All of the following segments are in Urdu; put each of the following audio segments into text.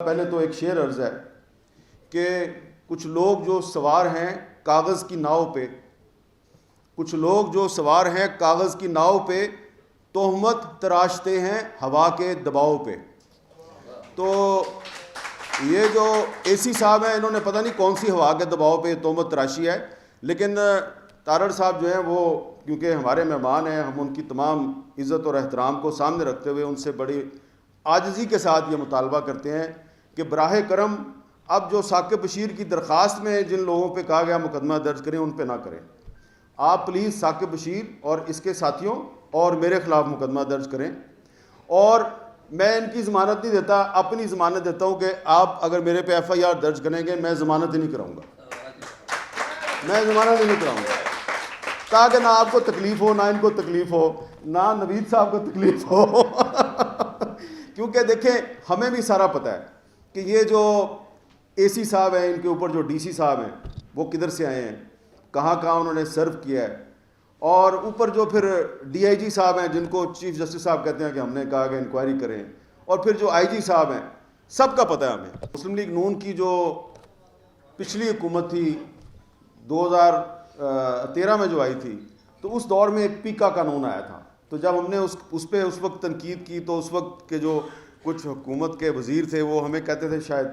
پہلے تو ایک شعر عرض ہے کہ کچھ لوگ جو سوار ہیں کاغذ کی ناؤ پہ، کچھ لوگ جو سوار ہیں کاغذ کی ناؤ پہ، تہمت تراشتے ہیں ہوا کے دباؤ پہ۔ تو یہ جو اے سی صاحب ہیں انہوں نے پتہ نہیں کون سی ہوا کے دباؤ پہ تہمت تراشی ہے، لیکن تارڑ صاحب جو ہیں وہ کیونکہ ہمارے مہمان ہیں، ہم ان کی تمام عزت اور احترام کو سامنے رکھتے ہوئے ان سے بڑی عاجزی کے ساتھ یہ مطالبہ کرتے ہیں کہ براہ کرم اب جو ثاقب بشیر کی درخواست میں جن لوگوں پہ کہا گیا مقدمہ درج کریں ان پہ نہ کریں۔ آپ پلیز ثاقب بشیر اور اس کے ساتھیوں اور میرے خلاف مقدمہ درج کریں، اور میں ان کی ضمانت نہیں دیتا، اپنی ضمانت دیتا ہوں کہ آپ اگر میرے پہ ایف آئی آر درج کریں گے میں ضمانت ہی نہیں کراؤں گا، میں ضمانت ہی نہیں کراؤں گا، تاکہ نہ آپ کو تکلیف ہو، نہ ان کو تکلیف ہو، نہ نوید صاحب کو تکلیف ہو کیونکہ دیکھیں ہمیں بھی سارا پتہ ہے کہ یہ جو اے سی صاحب ہیں، ان کے اوپر جو ڈی سی صاحب ہیں وہ کدھر سے آئے ہیں، کہاں کہاں انہوں نے سرو کیا ہے، اور اوپر جو پھر ڈی آئی جی صاحب ہیں جن کو چیف جسٹس صاحب کہتے ہیں کہ ہم نے کہا کہ انکوائری کریں، اور پھر جو آئی جی صاحب ہیں، سب کا پتہ ہے ہمیں۔ مسلم لیگ نون کی جو پچھلی حکومت تھی 2013 میں جو آئی تھی، تو اس دور میں ایک پیکا قانون آیا تھا، تو جب ہم نے اس پہ اس وقت تنقید کی تو اس وقت کے جو کچھ حکومت کے وزیر تھے وہ ہمیں کہتے تھے شاید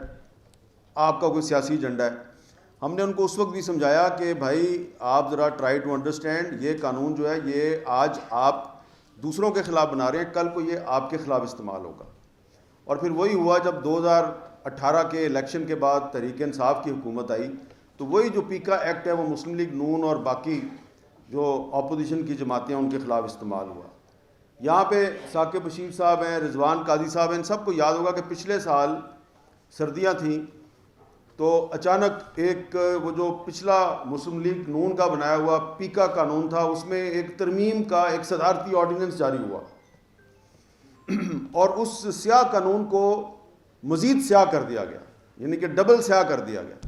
آپ کا کوئی سیاسی ایجنڈا ہے۔ ہم نے ان کو اس وقت بھی سمجھایا کہ بھائی آپ ذرا ٹرائی ٹو انڈرسٹینڈ، یہ قانون جو ہے یہ آج آپ دوسروں کے خلاف بنا رہے ہیں، کل کو یہ آپ کے خلاف استعمال ہوگا۔ اور پھر وہی ہوا جب 2018 کے الیکشن کے بعد تحریک انصاف کی حکومت آئی، تو وہی جو پیکا ایکٹ ہے وہ مسلم لیگ نون اور باقی جو اپوزیشن کی جماعتیں ہیں ان کے خلاف استعمال ہوا۔ یہاں پہ ثاقب بشیر صاحب ہیں، رضوان قاضی صاحب ہیں، ان سب کو یاد ہوگا کہ پچھلے سال سردیاں تھیں تو اچانک ایک وہ جو پچھلا مسلم لیگ نون کا بنایا ہوا پیکا قانون تھا، اس میں ایک ترمیم کا ایک صدارتی آرڈیننس جاری ہوا اور اس سیاہ قانون کو مزید سیاہ کر دیا گیا، یعنی کہ ڈبل سیاہ کر دیا گیا۔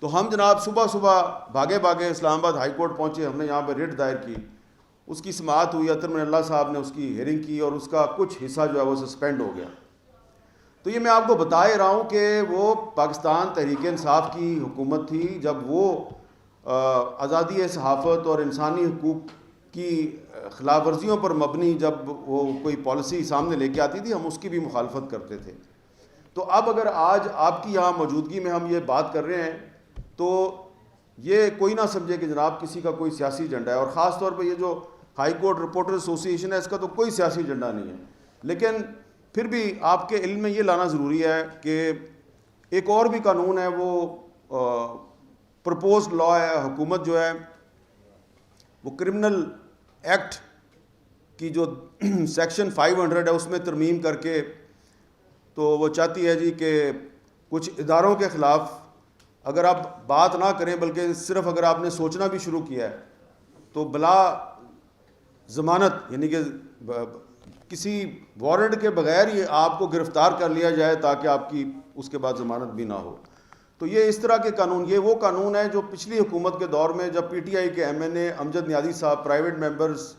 تو ہم جناب صبح بھاگے اسلام آباد ہائی کورٹ پہنچے، ہم نے یہاں پہ ریٹ دائر کی، اس کی سماعت ہوئی، اطہر من اللہ صاحب نے اس کی ہیئرنگ کی اور اس کا کچھ حصہ جو ہے وہ سسپینڈ ہو گیا۔ تو یہ میں آپ کو بتا ہی رہا ہوں کہ وہ پاکستان تحریک انصاف کی حکومت تھی جب وہ آزادی صحافت اور انسانی حقوق کی خلاف ورزیوں پر مبنی جب وہ کوئی پالیسی سامنے لے کے آتی تھی ہم اس کی بھی مخالفت کرتے تھے۔ تو اب اگر آج آپ کی یہاں موجودگی میں ہم یہ بات کر رہے ہیں تو یہ کوئی نہ سمجھے کہ جناب کسی کا کوئی سیاسی ایجنڈا ہے، اور خاص طور پہ یہ جو ہائی کورٹ رپورٹر ایسوسی ایشن ہے اس کا تو کوئی سیاسی ایجنڈا نہیں ہے، لیکن پھر بھی آپ کے علم میں یہ لانا ضروری ہے کہ ایک اور بھی قانون ہے، وہ پرپوزڈ لا ہے، حکومت جو ہے وہ کرمنل ایکٹ کی جو سیکشن 500 ہے اس میں ترمیم کر کے تو وہ چاہتی ہے جی کہ کچھ اداروں کے خلاف اگر آپ بات نہ کریں بلکہ صرف اگر آپ نے سوچنا بھی شروع کیا ہے تو بلا ضمانت یعنی کہ کسی وارنٹ کے بغیر یہ آپ کو گرفتار کر لیا جائے تاکہ آپ کی اس کے بعد ضمانت بھی نہ ہو۔ تو یہ اس طرح کے قانون، یہ وہ قانون ہے جو پچھلی حکومت کے دور میں جب پی ٹی آئی کے ایم این اے امجد نیازی صاحب پرائیویٹ ممبرز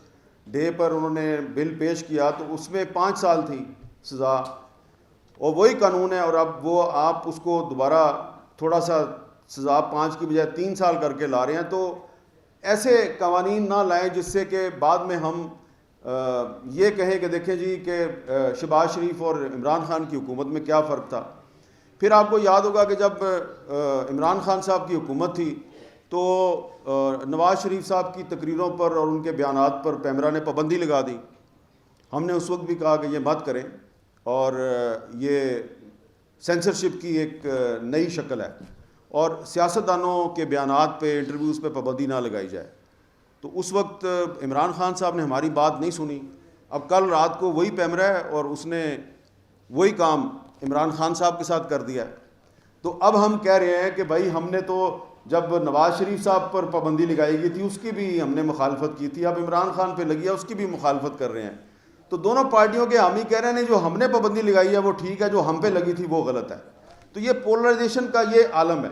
ڈے پر انہوں نے بل پیش کیا تو اس میں 5 سال تھی سزا، اور وہی قانون ہے، اور اب وہ آپ اس کو دوبارہ تھوڑا سا سزا 5 کی بجائے 3 سال کر کے لا رہے ہیں۔ تو ایسے قوانین نہ لائیں جس سے کہ بعد میں ہم یہ کہیں کہ دیکھیں جی کہ شہباز شریف اور عمران خان کی حکومت میں کیا فرق تھا۔ پھر آپ کو یاد ہوگا کہ جب عمران خان صاحب کی حکومت تھی تو نواز شریف صاحب کی تقریروں پر اور ان کے بیانات پر پیمرا نے پابندی لگا دی۔ ہم نے اس وقت بھی کہا کہ یہ مت کریں، اور یہ سینسرشپ کی ایک نئی شکل ہے، اور سیاستدانوں کے بیانات پہ انٹرویوز پہ پابندی نہ لگائی جائے۔ تو اس وقت عمران خان صاحب نے ہماری بات نہیں سنی، اب کل رات کو وہی پیمرا ہے اور اس نے وہی کام عمران خان صاحب کے ساتھ کر دیا ہے۔ تو اب ہم کہہ رہے ہیں کہ بھائی ہم نے تو جب نواز شریف صاحب پر پابندی لگائی گئی تھی اس کی بھی ہم نے مخالفت کی تھی، اب عمران خان پہ لگی ہے اس کی بھی مخالفت کر رہے ہیں۔ تو دونوں پارٹیوں کے حامی کہہ رہے ہیں جو ہم نے پابندی لگائی ہے وہ ٹھیک ہے، جو ہم پہ لگی تھی وہ غلط ہے۔ تو یہ پولرائزیشن کا یہ عالم ہے۔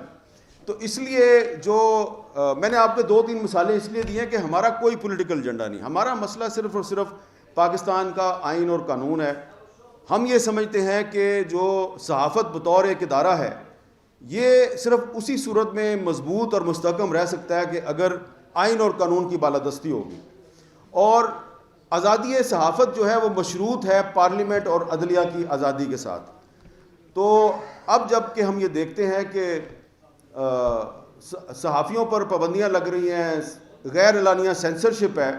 تو اس لیے جو میں نے آپ کو 2-3 مثالیں اس لیے دی ہیں کہ ہمارا کوئی پولیٹیکل ایجنڈا نہیں، ہمارا مسئلہ صرف اور صرف پاکستان کا آئین اور قانون ہے۔ ہم یہ سمجھتے ہیں کہ جو صحافت بطور ایک ادارہ ہے یہ صرف اسی صورت میں مضبوط اور مستحکم رہ سکتا ہے کہ اگر آئین اور قانون کی بالادستی ہوگی، اور آزادی صحافت جو ہے وہ مشروط ہے پارلیمنٹ اور عدلیہ کی آزادی کے ساتھ۔ تو اب جب کہ ہم یہ دیکھتے ہیں کہ صحافیوں پر پابندیاں لگ رہی ہیں، غیر اعلانیہ سینسرشپ ہے،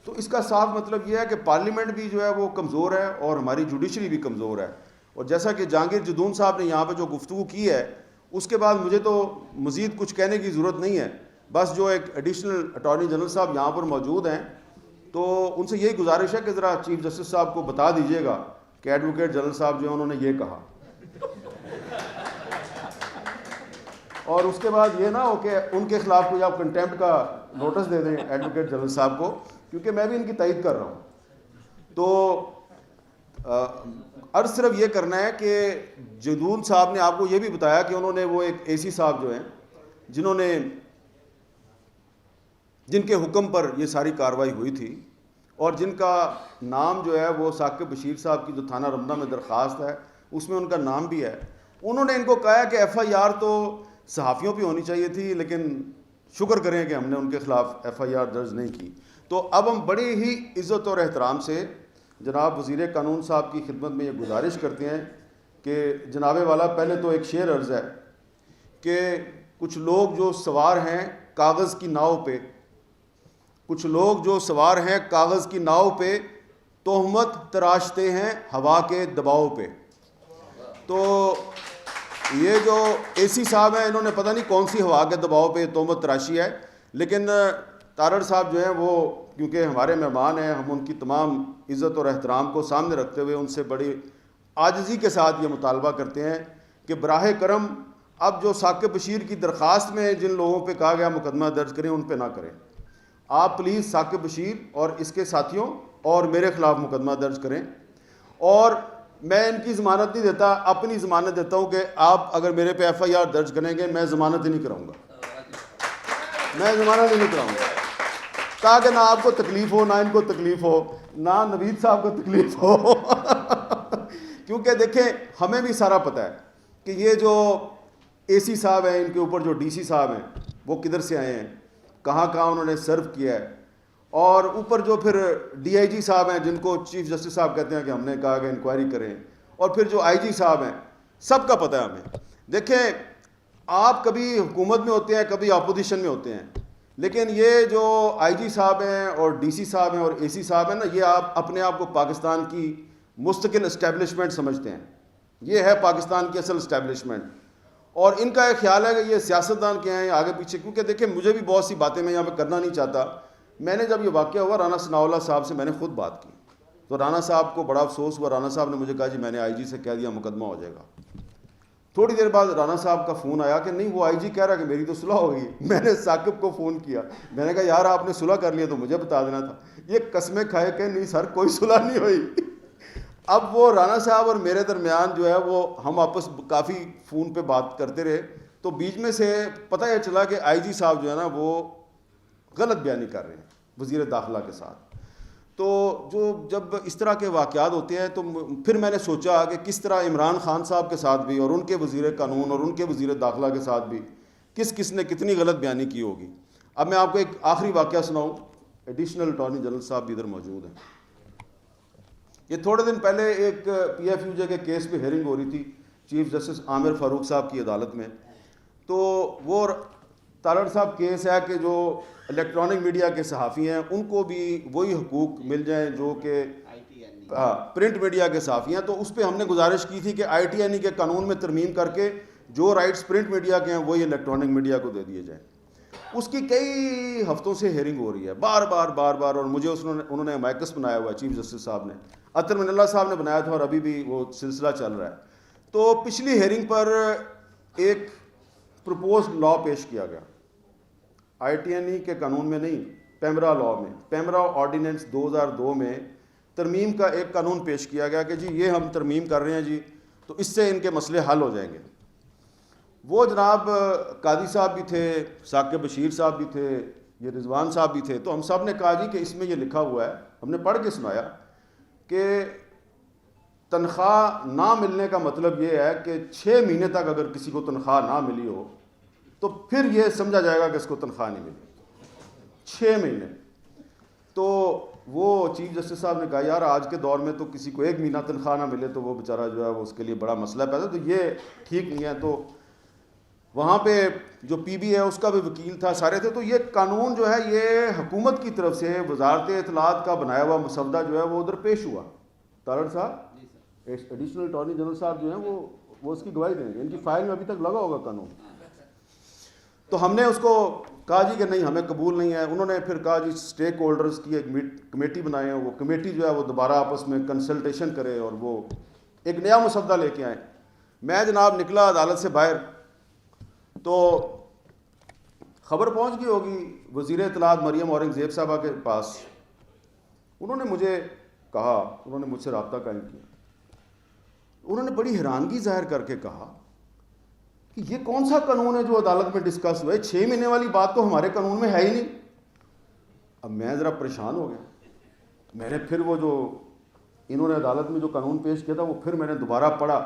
تو اس کا صاف مطلب یہ ہے کہ پارلیمنٹ بھی جو ہے وہ کمزور ہے اور ہماری جوڈیشری بھی کمزور ہے۔ اور جیسا کہ جہانگیر جدون صاحب نے یہاں پہ جو گفتگو کی ہے، اس کے بعد مجھے تو مزید کچھ کہنے کی ضرورت نہیں ہے، بس جو ایک ایڈیشنل اٹارنی جنرل صاحب یہاں پر موجود ہیں، تو ان سے یہی گزارش ہے کہ ذرا چیف جسٹس صاحب کو بتا دیجئے گا کہ ایڈوکیٹ جنرل صاحب جو ہیں انہوں نے یہ کہا، اور اس کے بعد یہ نہ ہو کہ ان کے خلاف کوئی آپ کنٹیمپٹ کا نوٹس دے دیں ایڈوکیٹ جنرل صاحب کو، کیونکہ میں بھی ان کی تائید کر رہا ہوں۔ تو عرض صرف یہ کرنا ہے کہ جدون صاحب نے آپ کو یہ بھی بتایا کہ انہوں نے وہ ایک اے سی صاحب جو ہیں جن کے حکم پر یہ ساری کارروائی ہوئی تھی، اور جن کا نام جو ہے وہ ثاقب بشیر صاحب کی جو تھانہ رمدہ میں درخواست ہے اس میں ان کا نام بھی ہے، انہوں نے ان کو کہا کہ ایف آئی آر تو صحافیوں پہ ہونی چاہیے تھی، لیکن شکر کریں کہ ہم نے ان کے خلاف ایف آئی آر درج نہیں کی۔ تو اب ہم بڑی ہی عزت اور احترام سے جناب وزیر قانون صاحب کی خدمت میں یہ گزارش کرتے ہیں کہ جناب والا پہلے تو ایک شعر عرض ہے کہ کچھ لوگ جو سوار ہیں کاغذ کی ناؤ پہ، کچھ لوگ جو سوار ہیں کاغذ کی ناؤ پہ، تہمت تراشتے ہیں ہوا کے دباؤ پہ۔ تو یہ جو اے سی صاحب ہیں انہوں نے پتہ نہیں کون سی ہوا کے دباؤ پہ تہمت تراشی ہے، لیکن تارڑ صاحب جو ہیں وہ کیونکہ ہمارے مہمان ہیں، ہم ان کی تمام عزت اور احترام کو سامنے رکھتے ہوئے ان سے بڑی عاجزی کے ساتھ یہ مطالبہ کرتے ہیں کہ براہ کرم اب جو ثاقب بشیر کی درخواست میں جن لوگوں پہ کہا گیا مقدمہ درج کریں ان پہ نہ کریں، آپ پلیز ثاقب بشیر اور اس کے ساتھیوں اور میرے خلاف مقدمہ درج کریں، اور میں ان کی ضمانت نہیں دیتا، اپنی ضمانت دیتا ہوں کہ آپ اگر میرے پہ ایف آئی آر درج کریں گے میں ضمانت ہی نہیں کراؤں گا، میں ضمانت ہی نہیں کراؤں گا، تاکہ نہ آپ کو تکلیف ہو، نہ ان کو تکلیف ہو، نہ نوید صاحب کو تکلیف ہو کیونکہ دیکھیں ہمیں بھی سارا پتہ ہے کہ یہ جو اے سی صاحب ہیں ان کے اوپر جو ڈی سی صاحب ہیں وہ کدھر سے آئے ہیں، کہاں کہاں انہوں نے سرو کیا ہے، اور اوپر جو پھر ڈی آئی جی صاحب ہیں جن کو چیف جسٹس صاحب کہتے ہیں کہ ہم نے کہا کہ انکوائری کریں، اور پھر جو آئی جی صاحب ہیں، سب کا پتہ ہے ہمیں۔ دیکھیں آپ کبھی حکومت میں ہوتے ہیں کبھی اپوزیشن میں ہوتے ہیں، لیکن یہ جو آئی جی صاحب ہیں اور ڈی سی صاحب ہیں اور اے سی صاحب ہیں نا، یہ آپ اپنے آپ کو پاکستان کی مستقل اسٹیبلشمنٹ سمجھتے ہیں، یہ ہے پاکستان کی اصل اسٹیبلشمنٹ، اور ان کا ایک خیال ہے کہ یہ سیاستدان کیا ہیں آگے پیچھے، کیونکہ دیکھیں مجھے بھی بہت سی باتیں میں یہاں پہ کرنا نہیں چاہتا۔ میں نے جب یہ واقعہ ہوا رانا ثناء اللہ صاحب سے میں نے خود بات کی، تو رانا صاحب کو بڑا افسوس ہوا، رانا صاحب نے مجھے کہا جی میں نے آئی جی سے کہہ دیا مقدمہ ہو جائے گا۔ تھوڑی دیر بعد رانا صاحب کا فون آیا کہ نہیں وہ آئی جی کہہ رہا کہ میری تو صلح ہو گئی۔ میں نے ثاقب کو فون کیا، میں نے کہا یار آپ نے صلح کر لیا تو مجھے بتا دینا تھا۔ یہ قسمیں کھائے کہ نہیں سر کوئی صلح نہیں ہوئی۔ اب وہ رانا صاحب اور میرے درمیان جو ہے وہ ہم آپس کافی فون پہ بات کرتے رہے، تو بیچ میں سے پتہ یہ چلا کہ آئی جی صاحب جو ہے نا وہ غلط بیانی کر رہے ہیں وزیر داخلہ کے ساتھ۔ تو جب اس طرح کے واقعات ہوتے ہیں تو پھر میں نے سوچا کہ کس طرح عمران خان صاحب کے ساتھ بھی اور ان کے وزیر قانون اور ان کے وزیر داخلہ کے ساتھ بھی کس نے کتنی غلط بیانی کی ہوگی۔ اب میں آپ کو ایک آخری واقعہ سناؤں، ایڈیشنل اٹارنی جنرل صاحب بھی ادھر موجود ہیں۔ یہ تھوڑے دن پہلے ایک پی ایف یو جے کے کیس پہ ہیئرنگ ہو رہی تھی چیف جسٹس عامر فاروق صاحب کی عدالت میں، تو وہ تارڑ صاحب کیس ہے کہ جو الیکٹرانک میڈیا کے صحافی ہیں ان کو بھی وہی حقوق مل جائیں جو کہ پرنٹ میڈیا کے صحافی ہیں، تو اس پہ ہم نے گزارش کی تھی کہ آئی ٹی این ای کے قانون میں ترمیم کر کے جو رائٹس پرنٹ میڈیا کے ہیں وہی الیکٹرانک میڈیا کو دے دیے جائیں۔ اس کی کئی ہفتوں سے ہیئرنگ ہو رہی ہے بار بار، اور مجھے انہوں نے مائکس بنایا ہوا ہے چیف جسٹس صاحب نے، عطر من اللہ صاحب نے بنایا تھا، اور ابھی بھی وہ سلسلہ چل رہا ہے۔ تو پچھلی ہیئرنگ پر ایک پروپوزڈ لا پیش کیا گیا، آئی ٹی این ای کے قانون میں نہیں، پیمرا لا میں، پیمرا آرڈیننس 2002 میں ترمیم کا ایک قانون پیش کیا گیا کہ جی یہ ہم ترمیم کر رہے ہیں جی، تو اس سے ان کے مسئلے حل ہو جائیں گے۔ وہ جناب قاضی صاحب بھی تھے، ثاقب بشیر صاحب بھی تھے، یہ رضوان صاحب بھی تھے، تو ہم سب نے کہا جی کہ اس میں یہ لکھا ہوا ہے، ہم نے پڑھ کے سنایا کہ تنخواہ نہ ملنے کا مطلب یہ ہے کہ 6 مہینے تک اگر کسی کو تنخواہ نہ ملی ہو تو پھر یہ سمجھا جائے گا کہ اس کو تنخواہ نہیں ملی 6 مہینے. تو وہ چیف جسٹس صاحب نے کہا یار آج کے دور میں تو کسی کو 1 مہینہ تنخواہ نہ ملے تو وہ بیچارہ جو ہے وہ اس کے لیے بڑا مسئلہ پیدا, تو یہ ٹھیک نہیں ہے. تو وہاں پہ جو پی بی ہے اس کا بھی وکیل تھا, سارے تھے. تو یہ قانون جو ہے یہ حکومت کی طرف سے وزارت اطلاعات کا بنایا ہوا مسودہ جو ہے وہ ادھر پیش ہوا. تارڑ صاحب ایڈیشنل اٹارنی جنرل صاحب جو ہیں وہ اس کی گواہی دیں گے, ان کی فائل میں ابھی تک لگا ہوگا قانون. تو ہم نے اس کو کہا جی کہ نہیں ہمیں قبول نہیں ہے. انہوں نے پھر کہا جی اسٹیک ہولڈرز کی ایک کمیٹی بنائے ہیں, وہ کمیٹی جو ہے وہ دوبارہ آپس میں کنسلٹیشن کرے اور وہ ایک نیا مسودہ لے کے آئیں. میں جناب نکلا عدالت سے باہر تو خبر پہنچ گئی ہوگی وزیر اطلاعات مریم اورنگزیب صاحبہ کے پاس. انہوں نے مجھے کہا, انہوں نے مجھ سے رابطہ قائم کیا. انہوں نے بڑی حیرانگی ظاہر کر کے کہا کہ یہ کون سا قانون ہے جو عدالت میں ڈسکس ہوا ہے, 6 مہینے والی بات تو ہمارے قانون میں ہے ہی نہیں. اب میں ذرا پریشان ہو گیا. میں نے پھر وہ جو انہوں نے عدالت میں جو قانون پیش کیا تھا وہ پھر میں نے دوبارہ پڑھا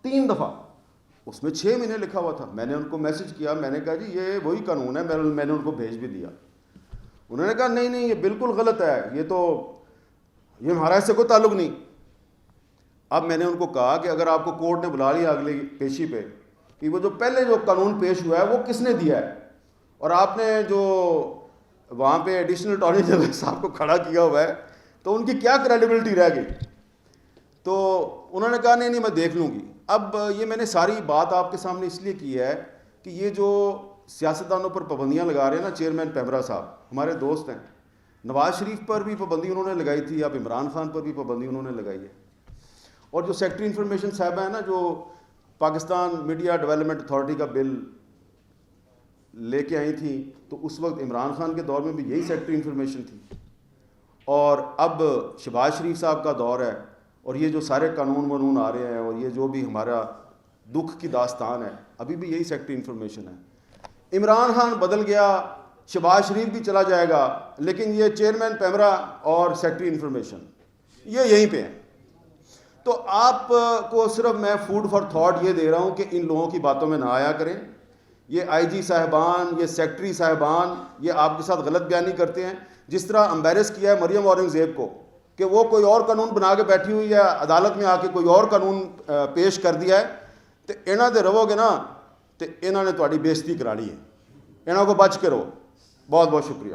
3 دفعہ. اس میں 6 مہینے لکھا ہوا تھا. میں نے ان کو میسج کیا, میں نے کہا جی یہ وہی قانون ہے. میں نے ان کو بھیج بھی دیا. انہوں نے کہا نہیں یہ بالکل غلط ہے, یہ ہمارا اس سے کوئی تعلق نہیں. اب میں نے ان کو کہا کہ اگر آپ کو کورٹ نے بلا لیا اگلی پیشی پہ کہ وہ جو پہلے جو قانون پیش ہوا ہے وہ کس نے دیا ہے, اور آپ نے جو وہاں پہ ایڈیشنل اٹارنی جنرل صاحب کو کھڑا کیا ہوا ہے, تو ان کی کیا کریڈیبلٹی رہ گئی. تو انہوں نے کہا نہیں میں دیکھ لوں گی. اب یہ میں نے ساری بات آپ کے سامنے اس لیے کی ہے کہ یہ جو سیاستدانوں پر پابندیاں لگا رہے ہیں نا, چیئرمین پیمرا صاحب ہمارے دوست ہیں, نواز شریف پر بھی پابندی انہوں نے لگائی تھی, اب عمران خان پر بھی پابندی انہوں نے لگائی ہے. اور جو سیکٹری انفارمیشن صاحبہ ہیں نا, جو پاکستان میڈیا ڈیولپمنٹ اتھارٹی کا بل لے کے آئی تھیں, تو اس وقت عمران خان کے دور میں بھی یہی سیکٹری انفارمیشن تھی, اور اب شہباز شریف صاحب کا دور ہے, اور یہ جو سارے قانون آ رہے ہیں اور یہ جو بھی ہمارا دکھ کی داستان ہے ابھی بھی یہی سیکٹری انفارمیشن ہے. عمران خان بدل گیا, شہباز شریف بھی چلا جائے گا, لیکن یہ چیئرمین پیمرا اور سیکٹری انفارمیشن یہ یہیں پہ ہیں. تو آپ کو صرف میں فوڈ فار تھاٹ یہ دے رہا ہوں کہ ان لوگوں کی باتوں میں نہ آیا کریں. یہ آئی جی صاحبان, یہ سیکٹری صاحبان, یہ آپ کے ساتھ غلط بیانی کرتے ہیں. جس طرح امبیرس کیا ہے مریم اورنگزیب کو کہ وہ کوئی اور قانون بنا کے بیٹھی ہوئی ہے, عدالت میں آ کے کوئی اور قانون پیش کر دیا ہے, تو انہاں دے رہو گے نا تو انہوں نے تہاڈی بےزتی کرانی ہے. انہاں کو بچ کے رہو. بہت بہت شکریہ.